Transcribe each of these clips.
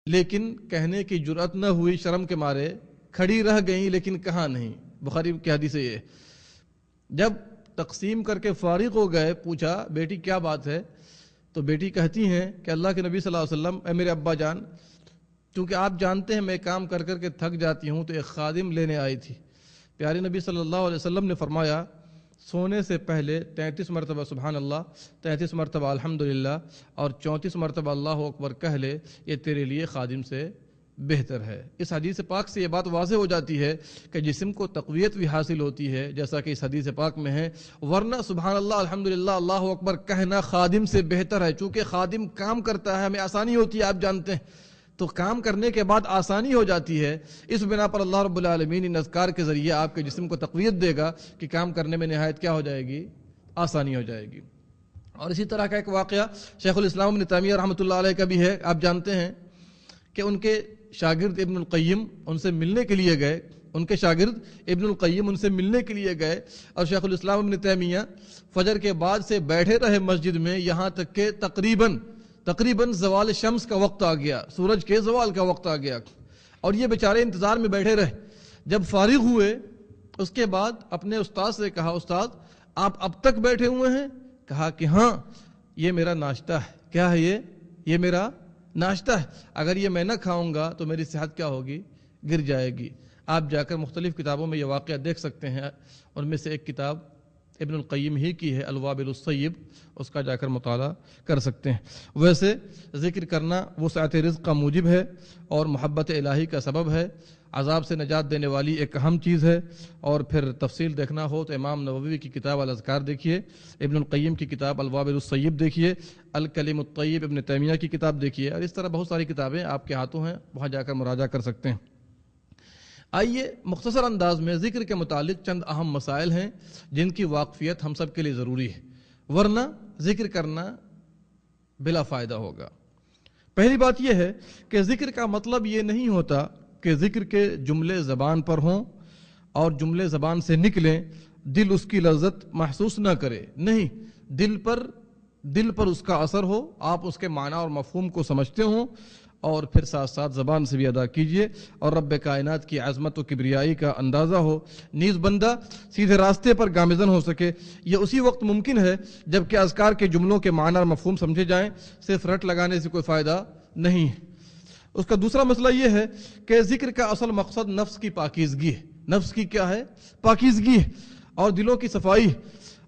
لیکن کہنے کی جرأت نہ ہوئی، شرم کے مارے کھڑی رہ گئیں لیکن کہا نہیں۔ بخاری کی حدیث ہے یہ۔ جب تقسیم کر کے فارغ ہو گئے، پوچھا بیٹی کیا بات ہے، تو بیٹی کہتی ہیں کہ اللہ کے نبی صلی اللہ علیہ وسلم، اے میرے ابا جان، کیونکہ آپ جانتے ہیں میں کام کر کر کے تھک جاتی ہوں تو ایک خادم لینے آئی تھی۔ پیارے نبی صلی اللہ علیہ وسلم نے فرمایا سونے سے پہلے 33 مرتبہ سبحان اللہ، 33 مرتبہ الحمدللہ اور 34 مرتبہ اللہ اکبر کہہ لے، یہ تیرے لیے خادم سے بہتر ہے۔ اس حدیث پاک سے یہ بات واضح ہو جاتی ہے کہ جسم کو تقویت بھی حاصل ہوتی ہے، جیسا کہ اس حدیث پاک میں ہے، ورنہ سبحان اللہ الحمدللہ اللہ اکبر کہنا خادم سے بہتر ہے، چونکہ خادم کام کرتا ہے، ہمیں آسانی ہوتی ہے، آپ جانتے ہیں، تو کام کرنے کے بعد آسانی ہو جاتی ہے۔ اس بنا پر اللہ رب العالمین ان اذکار کے ذریعے آپ کے جسم کو تقویت دے گا کہ کام کرنے میں نہایت کیا ہو جائے گی، آسانی ہو جائے گی۔ اور اسی طرح کا ایک واقعہ شیخ الاسلام ابن تیمیہ رحمۃ اللہ علیہ کا بھی ہے۔ آپ جانتے ہیں کہ ان کے شاگرد ابن القیم ان سے ملنے کے لیے گئے، اور شیخ الاسلام ابن تیمیہ فجر کے بعد سے بیٹھے رہے مسجد میں، یہاں تک کہ تقریباً زوال شمس کا وقت آ گیا، سورج کے زوال کا وقت آ گیا، اور یہ بیچارے انتظار میں بیٹھے رہے۔ جب فارغ ہوئے اس کے بعد اپنے استاد سے کہا، استاد آپ اب تک بیٹھے ہوئے ہیں؟ کہا کہ ہاں، یہ میرا ناشتہ ہے۔ کیا ہے یہ میرا ناشتہ ہے، اگر یہ میں نہ کھاؤں گا تو میری صحت کیا ہوگی، گر جائے گی۔ آپ جا کر مختلف کتابوں میں یہ واقعہ دیکھ سکتے ہیں، ان میں سے ایک کتاب ابن القیم ہی کی ہے الوابل الصیب، اس کا جا کر مطالعہ کر سکتے ہیں۔ ویسے ذکر کرنا وسعت رزق کا موجب ہے اور محبت الہی کا سبب ہے، عذاب سے نجات دینے والی ایک اہم چیز ہے۔ اور پھر تفصیل دیکھنا ہو تو امام نووی کی کتاب الاذکار دیکھیے، ابن القیم کی کتاب الوابل الصیب دیکھیے، الکلم الطیب ابن تیمیہ کی کتاب دیکھیے، اور اس طرح بہت ساری کتابیں آپ کے ہاتھوں ہیں، وہاں جا کر مراجعہ کر سکتے ہیں۔ آئیے مختصر انداز میں ذکر کے متعلق چند اہم مسائل ہیں جن کی واقفیت ہم سب کے لیے ضروری ہے، ورنہ ذکر کرنا بلا فائدہ ہوگا۔ پہلی بات یہ ہے کہ ذکر کا مطلب یہ نہیں ہوتا کہ ذکر کے جملے زبان پر ہوں اور جملے زبان سے نکلیں، دل اس کی لذت محسوس نہ کرے، نہیں، دل پر اس کا اثر ہو، آپ اس کے معنی اور مفہوم کو سمجھتے ہوں، اور پھر ساتھ ساتھ زبان سے بھی ادا کیجئے، اور رب کائنات کی عظمت و کبریائی کا اندازہ ہو، نیز بندہ سیدھے راستے پر گامزن ہو سکے۔ یہ اسی وقت ممکن ہے جب کہ اذکار کے جملوں کے معنی اور مفہوم سمجھے جائیں، صرف رٹ لگانے سے کوئی فائدہ نہیں ہے۔ اس کا دوسرا مسئلہ یہ ہے کہ ذکر کا اصل مقصد نفس کی پاکیزگی ہے۔ نفس کی کیا ہے؟ پاکیزگی ہے اور دلوں کی صفائی۔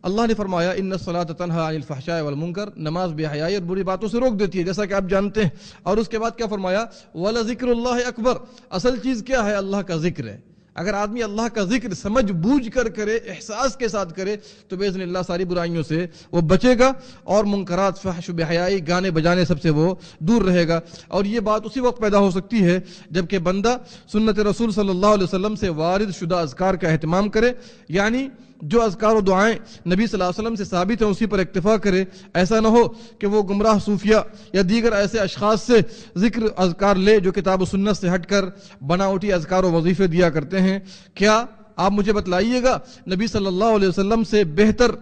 اللہ نے فرمایا ان الصلاۃ تنہی عن الفحشاء والمنکر، نماز بے حیائی اور بری باتوں سے روک دیتی ہے، جیسا کہ آپ جانتے ہیں۔ اور اس کے بعد کیا فرمایا؟ وَلَذِكْرُ اللَّهِ اکبر، اصل چیز کیا ہے؟ اللہ کا ذکر ہے۔ اگر آدمی اللہ کا ذکر سمجھ بوجھ کر کرے، احساس کے ساتھ کرے، تو باذن اللہ ساری برائیوں سے وہ بچے گا اور منکرات، فحش و بے حیائی، گانے بجانے سب سے وہ دور رہے گا۔ اور یہ بات اسی وقت پیدا ہو سکتی ہے جب کہ بندہ سنت رسول صلی اللہ علیہ وسلم سے وارد شدہ اذکار کا اہتمام کرے، یعنی جو اذکار و دعائیں نبی صلی اللہ علیہ وسلم سے ثابت ہیں اسی پر اکتفا کرے۔ ایسا نہ ہو کہ وہ گمراہ صوفیہ یا دیگر ایسے اشخاص سے ذکر اذکار لے جو کتاب و سنت سے ہٹ کر بناوٹی اذکار و وظیفے دیا کرتے ہیں۔ کیا آپ مجھے بتلائیے گا نبی صلی اللہ علیہ وسلم سے بہتر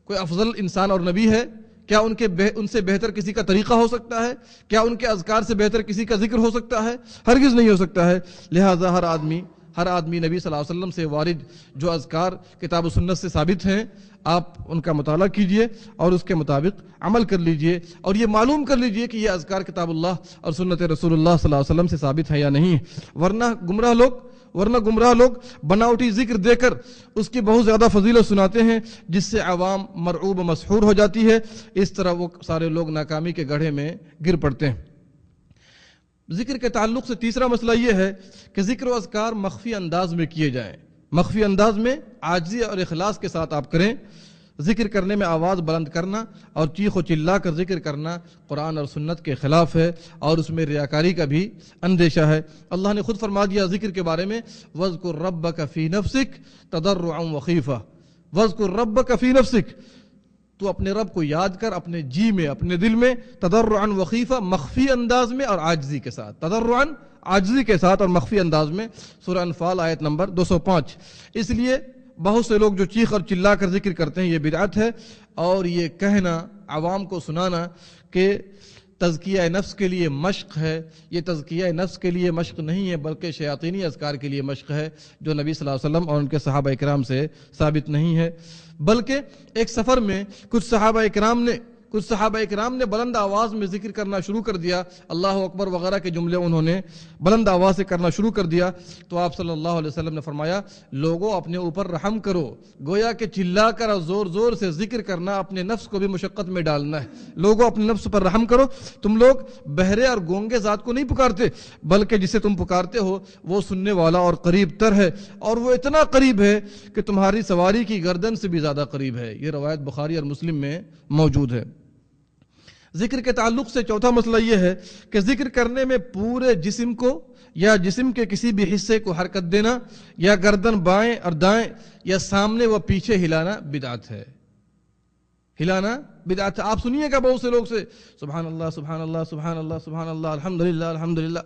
کوئی افضل انسان اور نبی ہے؟ کیا ان سے بہتر کسی کا طریقہ ہو سکتا ہے؟ کیا ان کے اذکار سے بہتر کسی کا ذکر ہو سکتا ہے؟ ہرگز نہیں ہو سکتا ہے۔ لہٰذا ہر آدمی نبی صلی اللہ علیہ وسلم سے وارد جو اذکار کتاب و سنت سے ثابت ہیں، آپ ان کا مطالعہ کیجئے اور اس کے مطابق عمل کر لیجئے، اور یہ معلوم کر لیجئے کہ یہ اذکار کتاب اللہ اور سنت رسول اللہ صلی اللہ علیہ وسلم سے ثابت ہے یا نہیں، ورنہ گمراہ لوگ بناوٹی ذکر دے کر اس کی بہت زیادہ فضیلت سناتے ہیں، جس سے عوام مرعوب و مسحور ہو جاتی ہے۔ اس طرح وہ سارے لوگ ناکامی کے گڑھے میں گر پڑتے ہیں۔ ذکر کے تعلق سے تیسرا مسئلہ یہ ہے کہ ذکر و اذکار مخفی انداز میں کیے جائیں، مخفی انداز میں عاجزی اور اخلاص کے ساتھ آپ کریں۔ ذکر کرنے میں آواز بلند کرنا اور چیخ و چلا کر ذکر کرنا قرآن اور سنت کے خلاف ہے، اور اس میں ریاکاری کا بھی اندیشہ ہے۔ اللہ نے خود فرما دیا ذکر کے بارے میں، وَاذْكُرْ رَبَّكَ فِي نَفْسِكَ تَضَرُّعًا وَخِيفَةً، وَاذْكُرْ رَبَّكَ فِي نَفْسِكَ، تو اپنے رب کو یاد کر اپنے جی میں، اپنے دل میں، تضرعاً وخیفہ، مخفی انداز میں اور عاجزی کے ساتھ، تضرعاً عاجزی کے ساتھ اور مخفی انداز میں۔ سورہ انفال آیت نمبر 205۔ اس لیے بہت سے لوگ جو چیخ اور چلا کر ذکر کرتے ہیں یہ بدعت ہے، اور یہ کہنا، عوام کو سنانا کہ تزکیہ نفس کے لیے مشق ہے، یہ تزکیہ نفس کے لیے مشق نہیں ہے بلکہ شیاطینی اذکار کے لیے مشق ہے، جو نبی صلی اللہ علیہ وسلم اور ان کے صحابہ اکرام سے ثابت نہیں ہے۔ بلکہ ایک سفر میں کچھ صحابہ اکرام نے بلند آواز میں ذکر کرنا شروع کر دیا، اللہ اکبر وغیرہ کے جملے انہوں نے بلند آواز سے کرنا شروع کر دیا، تو آپ صلی اللہ علیہ وسلم نے فرمایا لوگوں اپنے اوپر رحم کرو، گویا کہ چلا کر اور زور زور سے ذکر کرنا اپنے نفس کو بھی مشقت میں ڈالنا ہے، لوگوں اپنے نفس پر رحم کرو، تم لوگ بہرے اور گونگے ذات کو نہیں پکارتے بلکہ جسے تم پکارتے ہو وہ سننے والا اور قریب تر ہے، اور وہ اتنا قریب ہے کہ تمہاری سواری کی گردن سے بھی زیادہ قریب ہے۔ یہ روایت بخاری اور مسلم میں موجود ہے۔ ذکر کے تعلق سے چوتھا مسئلہ یہ ہے کہ ذکر کرنے میں پورے جسم کو یا جسم کے کسی بھی حصے کو حرکت دینا یا گردن بائیں اور دائیں یا سامنے و پیچھے ہلانا بدعت ہے۔ ہلانا بدعت ہے۔ آپ سنیے گا بہت سے لوگ سے سبحان اللہ سبحان اللہ سبحان اللہ سبحان اللہ الحمدللہ الحمدللہ،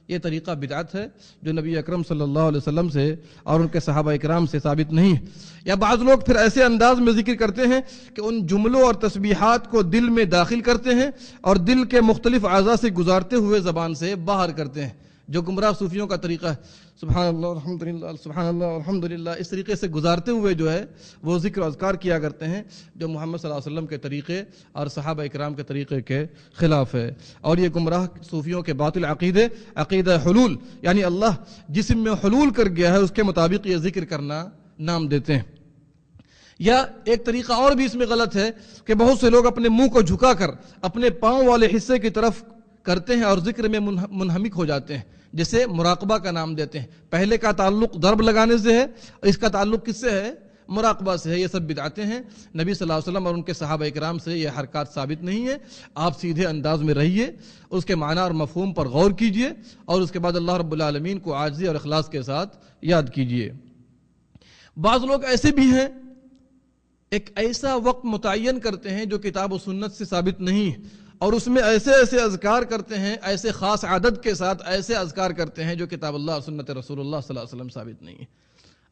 یہ طریقہ بدعت ہے جو نبی اکرم صلی اللہ علیہ وسلم سے اور ان کے صحابہ اکرام سے ثابت نہیں ہے۔ یا بعض لوگ پھر ایسے انداز میں ذکر کرتے ہیں کہ ان جملوں اور تسبیحات کو دل میں داخل کرتے ہیں اور دل کے مختلف اعضاء سے گزارتے ہوئے زبان سے باہر کرتے ہیں، جو گمراہ صوفیوں کا طریقہ ہے، سبحان اللہ الحمدللہ سبحان اللہ الحمدللہ، اس طریقے سے گزارتے ہوئے جو ہے وہ ذکر و اذکار کیا کرتے ہیں، جو محمد صلی اللہ علیہ وسلم کے طریقے اور صحابہ اکرام کے طریقے کے خلاف ہے۔ اور یہ گمراہ صوفیوں کے باطل عقیدہ حلول، یعنی اللہ جسم میں حلول کر گیا ہے، اس کے مطابق یہ ذکر کرنا نام دیتے ہیں۔ یا ایک طریقہ اور بھی اس میں غلط ہے کہ بہت سے لوگ اپنے منہ کو جھکا کر اپنے پاؤں والے حصے کی طرف کرتے ہیں اور ذکر میں منہمک ہو جاتے ہیں، جسے مراقبہ کا نام دیتے ہیں۔ پہلے کا تعلق ضرب لگانے سے ہے، اس کا تعلق کس سے ہے؟ مراقبہ سے ہے۔ یہ سب بدعتیں ہیں، نبی صلی اللہ علیہ وسلم اور ان کے صحابہ اکرام سے یہ حرکات ثابت نہیں ہے۔ آپ سیدھے انداز میں رہیے، اس کے معنی اور مفہوم پر غور کیجئے اور اس کے بعد اللہ رب العالمین کو عاجزی اور اخلاص کے ساتھ یاد کیجئے۔ بعض لوگ ایسے بھی ہیں ایک ایسا وقت متعین کرتے ہیں جو کتاب و سنت سے ثابت نہیں ہے، اور اس میں ایسے اذکار کرتے ہیں، ایسے خاص عدد کے ساتھ ایسے اذکار کرتے ہیں جو کتاب اللہ اور سنت رسول اللہ صلی اللہ علیہ وسلم ثابت نہیں ہے۔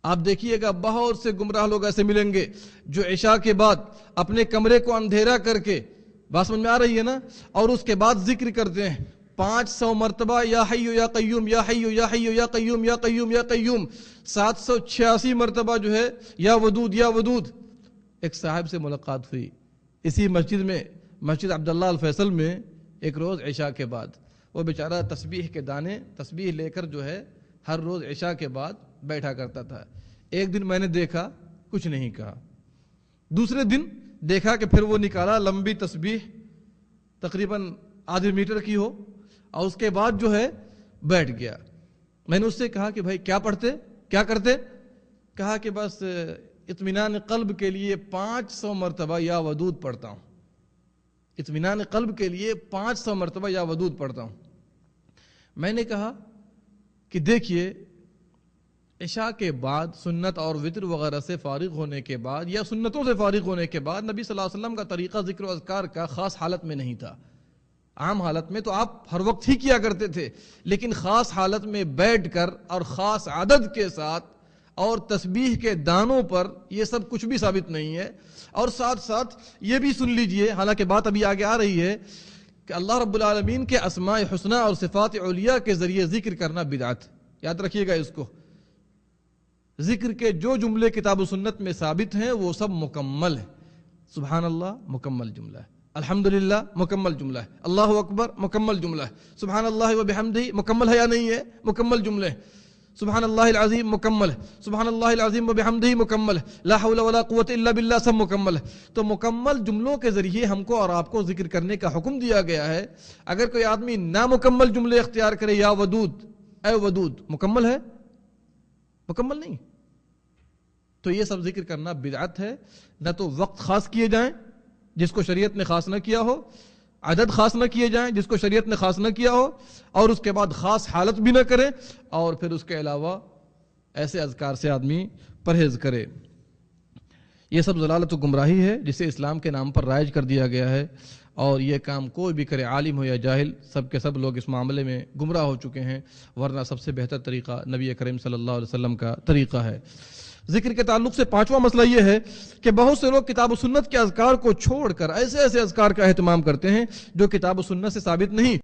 آپ دیکھیے گا بہت سے گمراہ لوگ ایسے ملیں گے جو عشاء کے بعد اپنے کمرے کو اندھیرا کر کے، بات سمجھ میں آ رہی ہے نا، اور اس کے بعد ذکر کرتے ہیں 500 مرتبہ یا حی یا قیوم یا حی یا حی یا قیوم یا قیوم یا قیوم، 786 مرتبہ جو ہے یا ودود یا ودود۔ ایک صاحب سے ملاقات ہوئی اسی مسجد میں، مسجد عبداللہ الفیصل میں، ایک روز عشاء کے بعد، وہ بیچارہ تسبیح کے دانے تسبیح لے کر جو ہے ہر روز عشاء کے بعد بیٹھا کرتا تھا۔ ایک دن میں نے دیکھا کچھ نہیں کہا، دوسرے دن دیکھا کہ پھر وہ نکالا لمبی تسبیح تقریباً آدھے میٹر کی ہو، اور اس کے بعد جو ہے بیٹھ گیا۔ میں نے اس سے کہا کہ بھائی کیا پڑھتے، کیا کرتے؟ کہا کہ بس اطمینان قلب کے لیے 500 مرتبہ یا ودود پڑھتا ہوں، اطمینان قلب کے لیے 500 مرتبہ یا ودود پڑھتا ہوں۔ میں نے کہا کہ دیکھیے عشاء کے بعد سنت اور وتر وغیرہ سے فارغ ہونے کے بعد یا سنتوں سے فارغ ہونے کے بعد نبی صلی اللہ علیہ وسلم کا طریقہ ذکر و اذکار کا خاص حالت میں نہیں تھا۔ عام حالت میں تو آپ ہر وقت ہی کیا کرتے تھے، لیکن خاص حالت میں بیٹھ کر اور خاص عدد کے ساتھ اور تسبیح کے دانوں پر یہ سب کچھ بھی ثابت نہیں ہے۔ اور ساتھ ساتھ یہ بھی سن لیجئے، حالانکہ بات ابھی آگے آ رہی ہے، کہ اللہ رب العالمین کے اسماء حسنہ اور صفات علیہ کے ذریعے ذکر کرنا بدعت، یاد رکھیے گا اس کو۔ ذکر کے جو جملے کتاب و سنت میں ثابت ہیں وہ سب مکمل ہیں۔ سبحان اللہ مکمل جملہ ہے، الحمدللہ مکمل جملہ ہے، اللہ اکبر مکمل جملہ ہے، سبحان اللہ و بحمدہ مکمل ہے یا نہیں ہے؟ مکمل جملے ہیں۔ سبحان اللہ العظیم مکمل ہے، سبحان اللہ العظیم و بحمدہ مکمل ہے، لا حول ولا قوت الا باللہ سب مکمل ہے۔ تو مکمل جملوں کے ذریعے ہم کو اور آپ کو ذکر کرنے کا حکم دیا گیا ہے۔ اگر کوئی آدمی نامکمل جملے اختیار کرے، یا ودود اے ودود، مکمل ہے؟ مکمل نہیں۔ تو یہ سب ذکر کرنا بدعت ہے۔ نہ تو وقت خاص کیے جائیں جس کو شریعت نے خاص نہ کیا ہو، عدد خاص نہ کیے جائیں جس کو شریعت نے خاص نہ کیا ہو، اور اس کے بعد خاص حالت بھی نہ کریں، اور پھر اس کے علاوہ ایسے اذکار سے آدمی پرہیز کرے۔ یہ سب ضلالت و گمراہی ہے جسے اسلام کے نام پر رائج کر دیا گیا ہے، اور یہ کام کوئی بھی کرے، عالم ہو یا جاہل، سب کے سب لوگ اس معاملے میں گمراہ ہو چکے ہیں، ورنہ سب سے بہتر طریقہ نبی کریم صلی اللہ علیہ وسلم کا طریقہ ہے۔ ذکر کے تعلق سے پانچواں مسئلہ یہ ہے کہ بہت سے لوگ کتاب و سنت کے اذکار کو چھوڑ کر ایسے ایسے اذکار کا اہتمام کرتے ہیں جو کتاب و سنت سے ثابت نہیں.